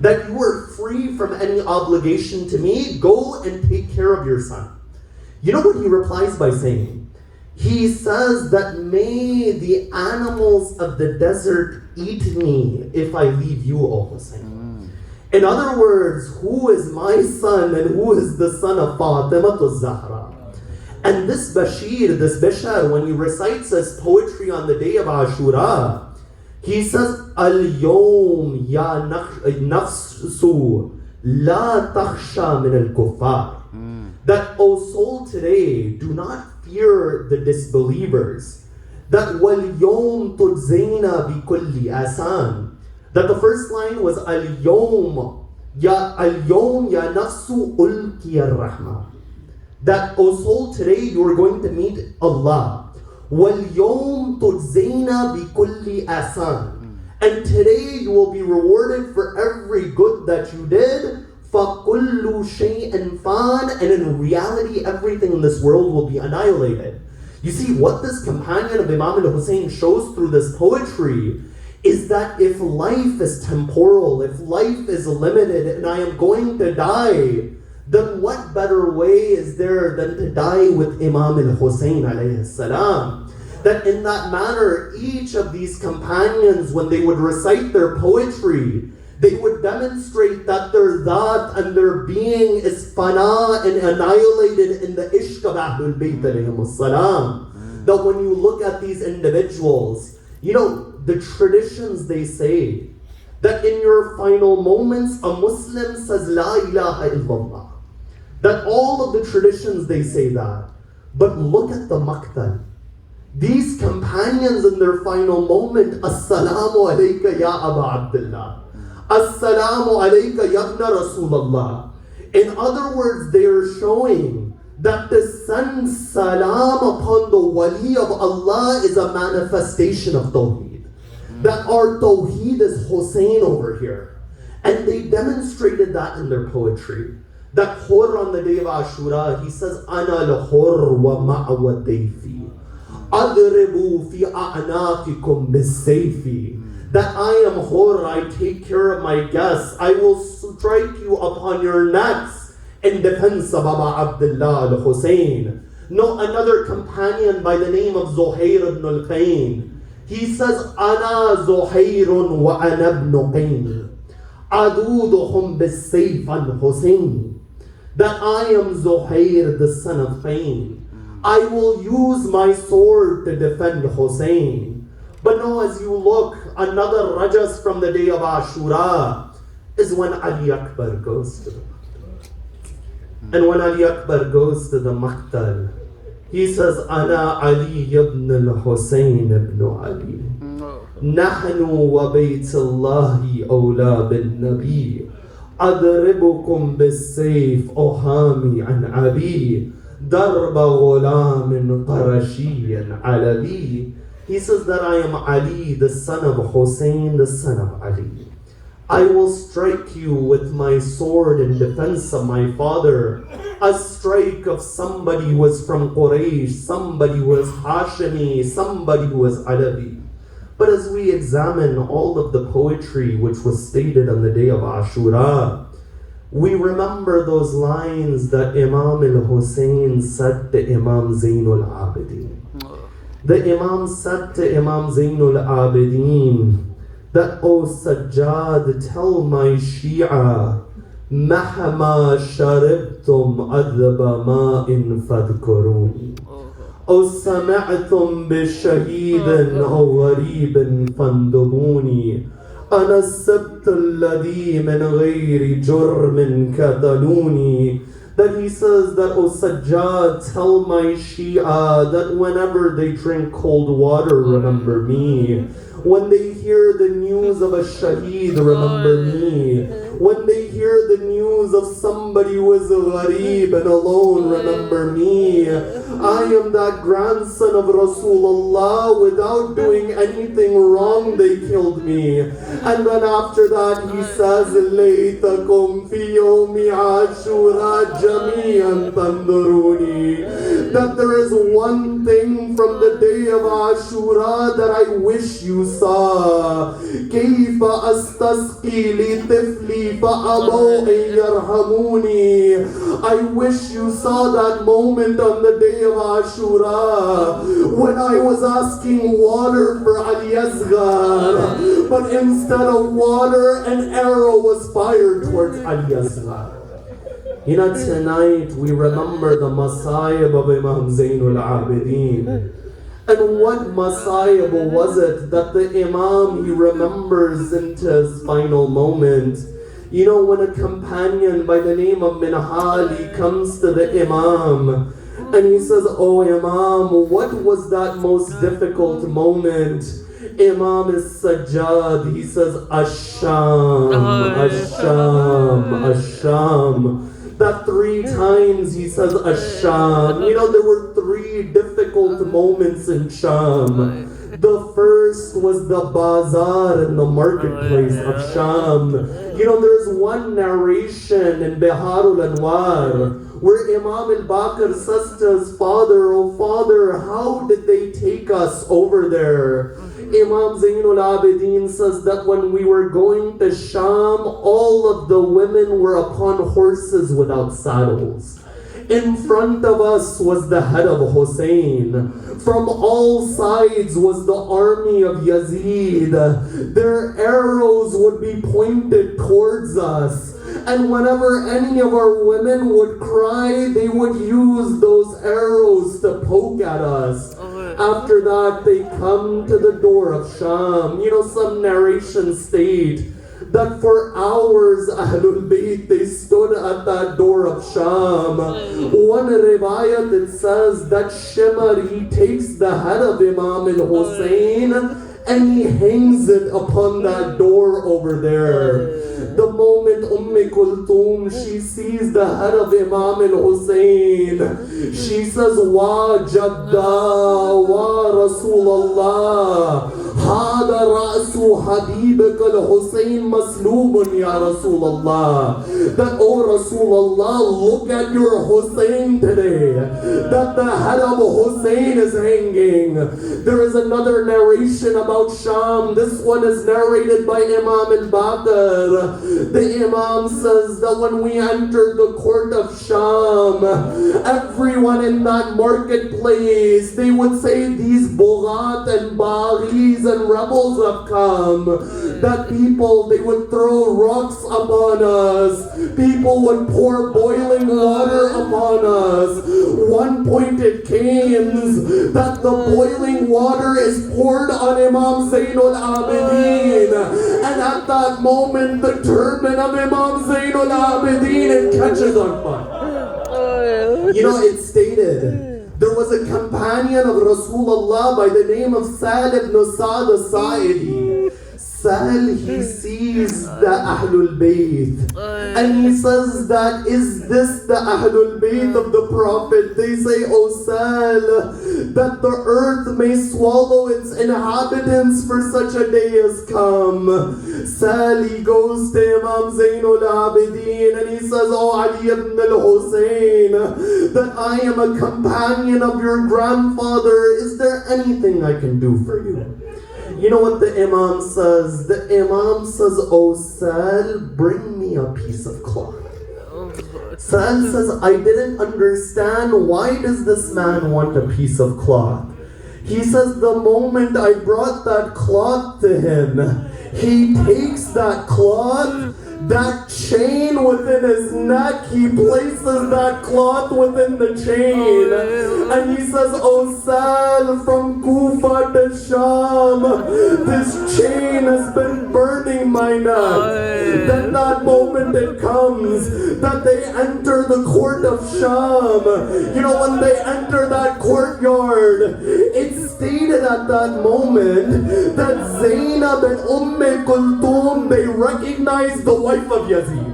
that you are free from any obligation to me. Go and take care of your son. You know what he replies by saying? He says that may the animals of the desert eat me if I leave you, O Hussein. In other words, who is my son and who is the son of Fatima Zahra? And this Bashir, this Bashar, when he recites his poetry on the day of Ashura, he says, Al-Yawm ya nafsu la takhsha min al-kuffar. That, O soul, today, do not fear the disbelievers. That wal-yawm tudzayna bi kulli asan. That the first line was Al-Yawm ya nafsu ulki ar-rahma. That, O soul, today you are going to meet Allah. وَالْيَوْمْ تُجْزَيْنَ بِكُلِّ أَحْسَانٍ. And today you will be rewarded for every good that you did. فَكُلُّ شَيْءٍ فَانٍ. And in reality, everything in this world will be annihilated. You see, what this companion of Imam al-Hussein shows through this poetry is that if life is temporal, if life is limited, and I am going to die, then what better way is there than to die with Imam al-Hussein alayhi salam? That in that manner, each of these companions, when they would recite their poetry, they would demonstrate that their dhat and their being is fana and annihilated in the ishq of Ahl-e-Bait alayhi salam. That when you look at these individuals, you know, the traditions they say, that in your final moments, a Muslim says, La ilaha illallah. That all of the traditions they say that. But look at the maqtal. These companions in their final moment, Assalamu alayka ya Aba Abdullah. Assalamu alayka ya Ibn Rasulallah. In other words, they are showing that the send salam upon the wali of Allah is a manifestation of Tawheed. That our Tawheed is Hussein over here. And they demonstrated that in their poetry. That Hur on the day of Ashura, he says, Ana al-Hur wa ma'wa dayfi. Adribu fi a'nafikum bis-sayfi. That I am Hur, I take care of my guests. I will strike you upon your necks in defense of Aba Abdullah al-Hussein. No, another companion by the name of Zuhair ibn al-Qayn. He says, Ana Zuhairun wa ana ibn Qayn. Aduduhum bis-sayf al-Hussein. That I am Zuhair, the son of Qayn. I will use my sword to defend Hussein. But no, as you look, another rajas from the day of Ashura is when Ali Akbar goes to the Maqtal. And when Ali Akbar goes to the Maqtal, he says, Ana Ali ibn al-Hussein ibn Ali. Nahnu wa baytullahi awla bin Nabi. أضربكم بالسيف أحامي عن أبي ضرب غلام قرشي علوي. He says that I am Ali, the son of Hussein, the son of Ali. I will strike you with my sword in defense of my father. A strike of somebody who was from Quraysh, somebody who was Hashimi, somebody who was Alawi. But as we examine all of the poetry which was stated on the day of Ashura, we remember those lines that Imam al-Hussein said to Imam Zain al-Abideen. The Imam said to Imam Zain al-Abideen that, O Sajjad, tell my Shia, مهما شربتم أذب ماء فاذكروني. أو سمعتم بشهيد أو غريب فاندبوني. أنا السبت الذي من غير جرم كتلوني. That he says that, O Sajjad, tell my Shia that whenever they drink cold water, remember me. When they hear the news of a shaheed, remember me. When they hear the news of somebody who is a gharib and alone, remember me. I am that grandson of Rasulullah. Without doing anything wrong, they killed me. And then after that he says, لَيْتَكُمْ فِي يَوْمِ عَاشُورَا جَمِيعًا تَنْظُرُونِي. That there is one thing from the day of Ashura that I wish you saw. كَيْفَ أَسْتَسْقِي لِطِفْلِي أبي فأبوا أن يرحموني. I wish you saw that moment on the day of Ashura when I was asking water for Ali Asghar, but instead of water, an arrow was fired towards Ali Asghar. You know, tonight we remember the Musaib of Imam Zain al-Abdeen. And what Musaib was it that the Imam, he remembers into his final moment? You know, when a companion by the name of Minhal, he comes to the Imam and he says, "Oh Imam, what was that most difficult moment?" Imam is sajjad. He says, "Asham, Asham, Asham." That 3 times he says Asham. You know, there were 3 difficult moments in Sham. The first was the bazaar in the marketplace of Sham. You know, there's one narration in Biharul Anwar where Imam al-Baqir says to his father, "Oh father, how did they take us over there?" Imam Zain al-Abidin says that when we were going to Sham, all of the women were upon horses without saddles. In front of us was the head of Hussein. From all sides was the army of Yazid. Their arrows would be pointed towards us. And whenever any of our women would cry, they would use those arrows to poke at us. After that, they come to the door of Sham. You know, some narrations state that for hours Ahl-e-Bait, they stood at that door of Sham. One riwayat, it says that Shimar, he takes the head of Imam al-Hussein and he hangs it upon that door over there. The moment Kulthum, she sees the head of Imam al-Hussein, she says, "Wa Jadda wa Rasulallah, Hada Ra'su Habibak al-Hussein Maslubun ya Rasulallah." That, "Oh Rasulallah, look at your Hussein today. That the head of Hussein is hanging." There is another narration about Sham. This one is narrated by Imam al-Baqir. The Imam says that when we entered the court of Sham, everyone in that marketplace, they would say, "These Bughat and Baghis and rebels have come." That people, they would throw rocks upon us. People would pour boiling water upon us. One point it came that the boiling water is poured on Imam Zain al-Abidin. And at that moment, the turban of Imam Zain al-Abidin, it catches on fire. You know, it's stated, there was a companion of Rasulullah by the name of Sal ibn Sa'd al-Sa'idi. Sal, he sees the Ahl-e-Bait and he says that, "Is this the Ahl-e-Bait of the Prophet?" They say, "Oh Sal, that the earth may swallow its inhabitants, for such a day has come." Sal, he goes to Imam Zain al-Abidin and he says, "Oh Ali ibn al-Hussein, that I am a companion of your grandfather. Is there anything I can do for you?" You know what the Imam says? The Imam says, "Oh Sal, bring me a piece of cloth." Sal says, "I didn't understand. Why does this man want a piece of cloth?" He says, "The moment I brought that cloth to him, he takes that cloth, that chain within his neck, he places that cloth within the chain. And he says, 'Oh Sal, from Kufa to Sham, this chain has been burning my neck.'" Then that moment it comes that they enter the court of Sham. You know, when they enter that courtyard, it's stated at that moment that Zainab and Kulthum, they recognize the wife of Yazid.